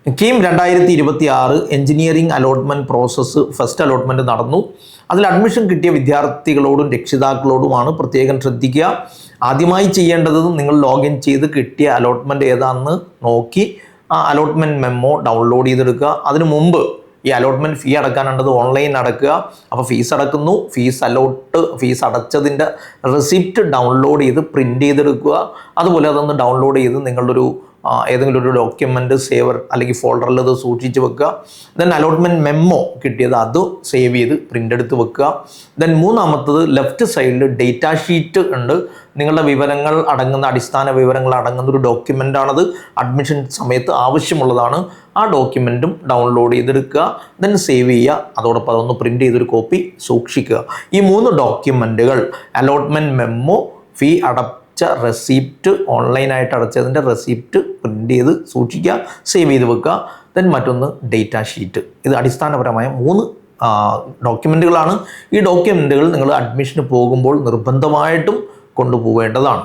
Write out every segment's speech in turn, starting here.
KEAM 2026 engineering allotment process first allotment നടന്നു. അതിൽ admission കിട്ടിയ വിദ്യാർത്ഥികളോടും രക്ഷിതാക്കളോടുമാണ് പ്രത്യേകം ശ്രദ്ധിക്കുക. ആദ്യമായി ചെയ്യേണ്ടത് നിങ്ങൾ ലോഗിൻ ചെയ്ത് കിട്ടിയ അലോട്ട്മെൻറ്റ് ഏതാണെന്ന് നോക്കി ആ അലോട്ട്മെൻറ്റ് മെമ്മോ ഡൗൺലോഡ് ചെയ്തെടുക്കുക. അതിനു മുമ്പ് ഈ അലോട്ട്മെൻറ്റ് ഫീ അടക്കാനുള്ളത് ഓൺലൈൻ അടക്കുക. അപ്പോൾ ഫീസ് അടക്കുന്നു, ഫീസ് അടച്ചതിൻ്റെ റെസിപ്റ്റ് ഡൗൺലോഡ് ചെയ്ത് പ്രിൻ്റ് ചെയ്തെടുക്കുക. അതുപോലെ അതൊന്ന് ഡൗൺലോഡ് ചെയ്ത് നിങ്ങളുടെ ഏതെങ്കിലും ഒരു ഡോക്യുമെൻ്റ് സേവർ അല്ലെങ്കിൽ ഫോൾഡറിൽ അത് സൂക്ഷിച്ച് വെക്കുക. ദെൻ അലോട്ട്മെൻറ്റ് മെമ്മോ കിട്ടിയത് അത് സേവ് ചെയ്ത് പ്രിൻ്റ് എടുത്ത് വെക്കുക. ദെൻ മൂന്നാമത്തത് ലെഫ്റ്റ് സൈഡിൽ ഡേറ്റ ഷീറ്റ് ഉണ്ട്. നിങ്ങളുടെ വിവരങ്ങൾ അടങ്ങുന്ന അടിസ്ഥാന വിവരങ്ങൾ അടങ്ങുന്ന ഒരു ഡോക്യുമെൻ്റാണത്. അഡ്മിഷൻ സമയത്ത് ആവശ്യമുള്ളതാണ്. ആ ഡോക്യുമെൻറ്റും ഡൗൺലോഡ് ചെയ്തെടുക്കുക. ദെൻ സേവ് ചെയ്യുക. അതോടൊപ്പം അതൊന്ന് പ്രിൻ്റ് ചെയ്തൊരു കോപ്പി സൂക്ഷിക്കുക. ഈ 3 ഡോക്യുമെൻറ്റുകൾ അലോട്ട്മെൻറ്റ് മെമ്മോ, ഫീ റെസിപ്റ്റ്, ഓൺലൈനായിട്ട് അടച്ചതിൻ്റെ റെസിപ്റ്റ് പ്രിൻ്റ് ചെയ്ത് സൂക്ഷിക്കുക, സേവ് ചെയ്ത് വെക്കുക. ദെൻ മറ്റൊന്ന് ഡേറ്റ ഷീറ്റ്. ഇത് അടിസ്ഥാനപരമായ 3 ഡോക്യുമെൻറ്റുകളാണ്. ഈ ഡോക്യുമെൻറ്റുകൾ നിങ്ങൾ അഡ്മിഷന് പോകുമ്പോൾ നിർബന്ധമായിട്ടും കൊണ്ടുപോകേണ്ടതാണ്.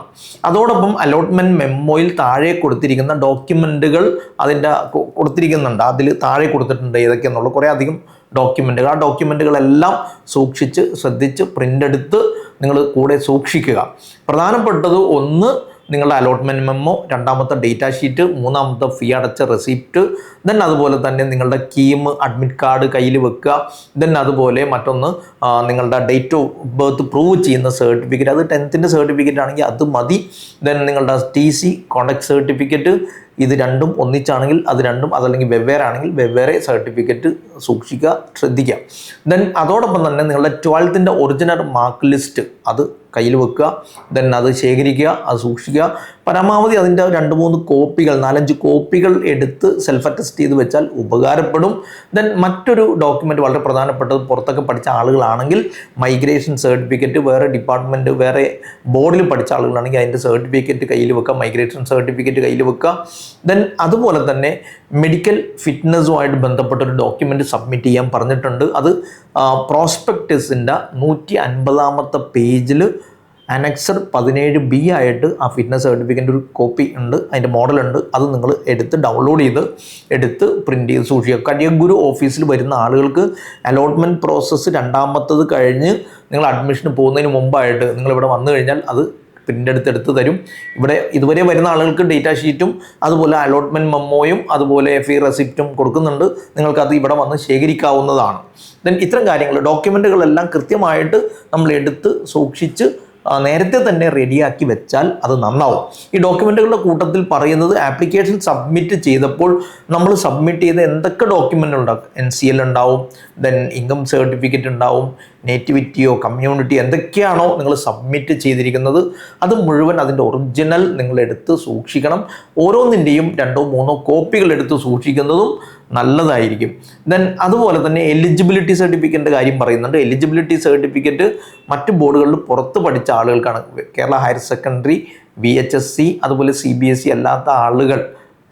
അതോടൊപ്പം അലോട്ട്മെൻറ്റ് മെമ്മോയിൽ താഴെ കൊടുത്തിരിക്കുന്ന ഡോക്യുമെൻറ്റുകൾ അതിൻ്റെ കൊടുത്തിരിക്കുന്നുണ്ട്. അതിൽ താഴെ കൊടുത്തിട്ടുണ്ട് ഏതൊക്കെയെന്നുള്ള കുറേ അധികം ഡോക്യുമെൻറ്റുകൾ. ആ ഡോക്യുമെൻറ്റുകളെല്ലാം സൂക്ഷിച്ച് ശ്രദ്ധിച്ച് പ്രിൻ്റ് എടുത്ത് നിങ്ങൾ കൂടെ സൂക്ഷിക്കുക. പ്രധാനപ്പെട്ടത് ഒന്ന് നിങ്ങളുടെ അലോട്ട്മെൻറ്റ് മെമ്മോ, രണ്ടാമത്തെ ഡേറ്റ ഷീറ്റ്, മൂന്നാമത്തെ ഫീ അടച്ച റെസിപ്റ്റ്, ദെൻ അതുപോലെ തന്നെ നിങ്ങളുടെ കീം അഡ്മിറ്റ് കാർഡ് കയ്യിൽ വെക്കുക. ദെൻ അതുപോലെ മറ്റൊന്ന് നിങ്ങളുടെ ഡേറ്റ് ഓഫ് ബർത്ത് പ്രൂവ് ചെയ്യുന്ന സർട്ടിഫിക്കറ്റ്. അത് 10th സർട്ടിഫിക്കറ്റ് ആണെങ്കിൽ അത് മതി. ദെൻ നിങ്ങളുടെ TC കോണ്ടാക്ട് സർട്ടിഫിക്കറ്റ്, ഇത് രണ്ടും ഒന്നിച്ചാണെങ്കിൽ അത് രണ്ടും, അതല്ലെങ്കിൽ വെവ്വേറെ ആണെങ്കിൽ വെവ്വേറെ സർട്ടിഫിക്കറ്റ് സൂക്ഷിക്കുക, ശ്രദ്ധിക്കുക. ദെൻ അതോടൊപ്പം തന്നെ നിങ്ങളുടെ 12th ഒറിജിനൽ മാർക്ക് ലിസ്റ്റ് അത് കയ്യിൽ വെക്കുക. ദെൻ അത് ശേഖരിക്കുക, അത് സൂക്ഷിക്കുക. പരമാവധി അതിൻ്റെ 2-3 കോപ്പികൾ 4-5 കോപ്പികൾ എടുത്ത് സെൽഫ് അറ്റസ്റ്റ് ചെയ്ത് വെച്ചാൽ ഉപകാരപ്പെടും. ദെൻ മറ്റൊരു ഡോക്യുമെൻ്റ് വളരെ പ്രധാനപ്പെട്ടത്, പുറത്തൊക്കെ പഠിച്ച ആളുകളാണെങ്കിൽ മൈഗ്രേഷൻ സർട്ടിഫിക്കറ്റ്, വേറെ ഡിപ്പാർട്ട്മെൻറ്റ് വേറെ ബോർഡിൽ പഠിച്ച ആളുകളാണെങ്കിൽ അതിൻ്റെ സർട്ടിഫിക്കറ്റ് കയ്യിൽ വെക്കുക, മൈഗ്രേഷൻ സർട്ടിഫിക്കറ്റ് കയ്യിൽ വെക്കുക. ദെൻ അതുപോലെ തന്നെ മെഡിക്കൽ ഫിറ്റ്നസ്സുമായിട്ട് ബന്ധപ്പെട്ടൊരു ഡോക്യുമെൻ്റ് സബ്മിറ്റ് ചെയ്യാൻ പറഞ്ഞിട്ടുണ്ട്. അത് പ്രോസ്പെക്ടസിൻ്റെ 150ാമത്തെ പേജിൽ അനക്സർ 17B ആയിട്ട് ആ ഫിറ്റ്നസ് സർട്ടിഫിക്കറ്റ് ഒരു കോപ്പി ഉണ്ട്, അതിൻ്റെ മോഡലുണ്ട്. അത് നിങ്ങൾ എടുത്ത് പ്രിൻ്റ് ചെയ്ത് സൂക്ഷിക്കുക. കരിയർ ഓഫീസിൽ വരുന്ന ആളുകൾക്ക് അലോട്ട്മെൻറ്റ് പ്രോസസ്സ് രണ്ടാമത്തത് കഴിഞ്ഞ് നിങ്ങൾ അഡ്മിഷന് പോകുന്നതിന് മുമ്പായിട്ട് നിങ്ങളിവിടെ വന്നു കഴിഞ്ഞാൽ അത് പ്രിൻ്റ് എടുത്ത് തരും. ഇവിടെ ഇതുവരെ വരുന്ന ആളുകൾക്ക് ഡേറ്റ ഷീറ്റും അതുപോലെ അലോട്ട്മെൻറ്റ് മെമ്മോയും അതുപോലെ ഫീ റെസിപ്റ്റും കൊടുക്കുന്നുണ്ട്. നിങ്ങൾക്കത് ഇവിടെ വന്ന് ശേഖരിക്കാവുന്നതാണ്. ദെൻ ഇത്തരം കാര്യങ്ങൾ ഡോക്യുമെൻറ്റുകളെല്ലാം കൃത്യമായിട്ട് നമ്മൾ എടുത്ത് സൂക്ഷിച്ച് നേരത്തെ തന്നെ റെഡിയാക്കി വെച്ചാൽ അത് നന്നാവും. ഈ ഡോക്യുമെൻറ്റുകളുടെ കൂട്ടത്തിൽ പറയുന്നത് ആപ്ലിക്കേഷൻ സബ്മിറ്റ് ചെയ്തപ്പോൾ നമ്മൾ സബ്മിറ്റ് ചെയ്ത എന്തൊക്കെ ഡോക്യുമെൻ്റ് ഉണ്ടാകും. NCL ഉണ്ടാവും, ദെൻ ഇൻകം സർട്ടിഫിക്കറ്റ് ഉണ്ടാവും, നേറ്റിവിറ്റിയോ കമ്മ്യൂണിറ്റി എന്തൊക്കെയാണോ നിങ്ങൾ സബ്മിറ്റ് ചെയ്തിരിക്കുന്നത് അത് മുഴുവൻ അതിൻ്റെ ഒറിജിനൽ നിങ്ങൾ എടുത്ത് സൂക്ഷിക്കണം. ഓരോന്നിൻ്റെയും 2-3 കോപ്പികൾ എടുത്ത് സൂക്ഷിക്കുന്നതും നല്ലതായിരിക്കും. ദെൻ അതുപോലെ തന്നെ എലിജിബിലിറ്റി സർട്ടിഫിക്കറ്റിൻ്റെ കാര്യം പറയുന്നുണ്ട്. എലിജിബിലിറ്റി സർട്ടിഫിക്കറ്റ് മറ്റ് ബോർഡുകളിൽ പുറത്ത് പഠിച്ച ആളുകൾക്കാണ്. കേരള ഹയർ സെക്കൻഡറി, VHSC അതുപോലെ CBSE അല്ലാത്ത ആളുകൾ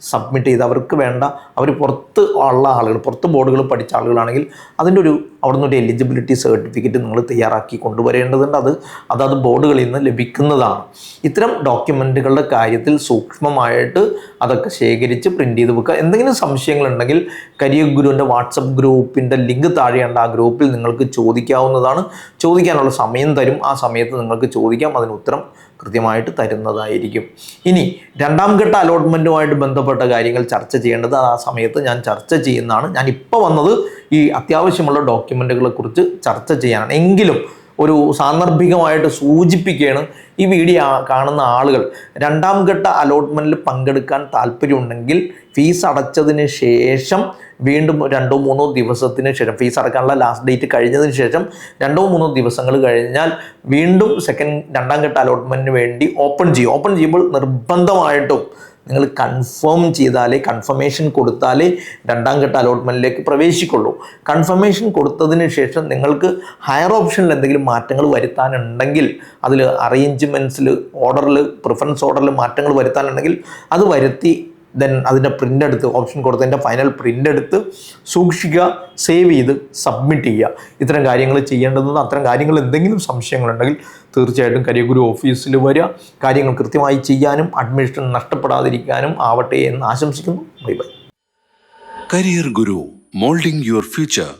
സബ്മിറ്റ് ചെയ്ത് അവർക്ക് വേണ്ട, അവർ പുറത്ത് ഉള്ള ആളുകൾ, പുറത്ത് ബോർഡുകൾ പഠിച്ച ആളുകളാണെങ്കിൽ അതിൻ്റെ അവിടെ നിന്നൊരു എലിജിബിലിറ്റി സർട്ടിഫിക്കറ്റ് നിങ്ങൾ തയ്യാറാക്കി കൊണ്ടുവരേണ്ടതുണ്ട്. അത് ബോർഡുകളിൽ നിന്ന് ലഭിക്കുന്നതാണ്. ഇത്തരം ഡോക്യുമെൻറ്റുകളുടെ കാര്യത്തിൽ സൂക്ഷ്മമായിട്ട് അതൊക്കെ ശേഖരിച്ച് പ്രിൻ്റ് ചെയ്ത് വെക്കുക. എന്തെങ്കിലും സംശയങ്ങളുണ്ടെങ്കിൽ കരിയർ ഗുരുവിൻ്റെ വാട്സപ്പ് ഗ്രൂപ്പിൻ്റെ ലിങ്ക് താഴെയുണ്ട്. ആ ഗ്രൂപ്പിൽ നിങ്ങൾക്ക് ചോദിക്കാവുന്നതാണ്. ചോദിക്കാനുള്ള സമയം തരും. ആ സമയത്ത് നിങ്ങൾക്ക് ചോദിക്കാം, അതിന് ഉത്തരം കൃത്യമായിട്ട് തരുന്നതായിരിക്കും. ഇനി 2ാം ഘട്ട അലോട്ട്മെൻറ്റുമായിട്ട് ബന്ധപ്പെട്ട കാര്യങ്ങൾ ചർച്ച ചെയ്യേണ്ടത് ആ സമയത്ത് ഞാൻ ചർച്ച ചെയ്യുന്നതാണ്. ഞാനിപ്പോൾ വന്നത് ഈ അത്യാവശ്യമുള്ള ഡോക്യുമെൻറ്റുകളെ കുറിച്ച് ചർച്ച ചെയ്യാനാണ്. എങ്കിലും ഒരു സാന്ദർഭികമായിട്ട് സൂചിപ്പിക്കുകയാണ്. ഈ വീഡിയോ കാണുന്ന ആളുകൾ 2ാം ഘട്ട അലോട്ട്മെൻറ്റിൽ പങ്കെടുക്കാൻ താല്പര്യമുണ്ടെങ്കിൽ ഫീസ് അടച്ചതിന് ശേഷം വീണ്ടും 2-3 ദിവസത്തിന് ശേഷം, ഫീസ് അടക്കാനുള്ള ലാസ്റ്റ് ഡേറ്റ് കഴിഞ്ഞതിന് ശേഷം 2-3 ദിവസങ്ങൾ കഴിഞ്ഞാൽ വീണ്ടും 2ാം ഘട്ട അലോട്ട്മെൻറ്റിന് വേണ്ടി ഓപ്പൺ ചെയ്യുമ്പോൾ നിർബന്ധമായിട്ടും നിങ്ങൾ കൺഫർമേഷൻ കൊടുത്താലേ 2ാം ഘട്ട അലോട്ട്മെൻറ്റിലേക്ക് പ്രവേശിക്കുള്ളൂ. കൺഫർമേഷൻ കൊടുത്തതിന് ശേഷം നിങ്ങൾക്ക് ഹയർ ഓപ്ഷനിൽ എന്തെങ്കിലും മാറ്റങ്ങൾ വരുത്താനുണ്ടെങ്കിൽ, അതിൽ അറേഞ്ച്മെൻറ്റ്സിൽ പ്രിഫറൻസ് ഓർഡറിൽ മാറ്റങ്ങൾ വരുത്താനുണ്ടെങ്കിൽ അത് വരുത്തി ദെൻ അതിൻ്റെ പ്രിൻ്റ് എടുത്ത് ഓപ്ഷൻ കൊടുത്തതിൻ്റെ ഫൈനൽ പ്രിൻ്റ് എടുത്ത് സൂക്ഷിക്കുക, സേവ് ചെയ്ത് സബ്മിറ്റ് ചെയ്യുക. ഇത്തരം കാര്യങ്ങൾ ചെയ്യേണ്ടതെന്ന്. അത്തരം കാര്യങ്ങൾ എന്തെങ്കിലും സംശയങ്ങളുണ്ടെങ്കിൽ തീർച്ചയായിട്ടും കരിയർ ഗുരു ഓഫീസിൽ വരിക. കാര്യങ്ങൾ കൃത്യമായി ചെയ്യാനും അഡ്മിഷൻ നഷ്ടപ്പെടാതിരിക്കാനും ആവട്ടെ എന്ന് ആശംസിക്കുന്നു. Bye bye. Career Guru, molding your future.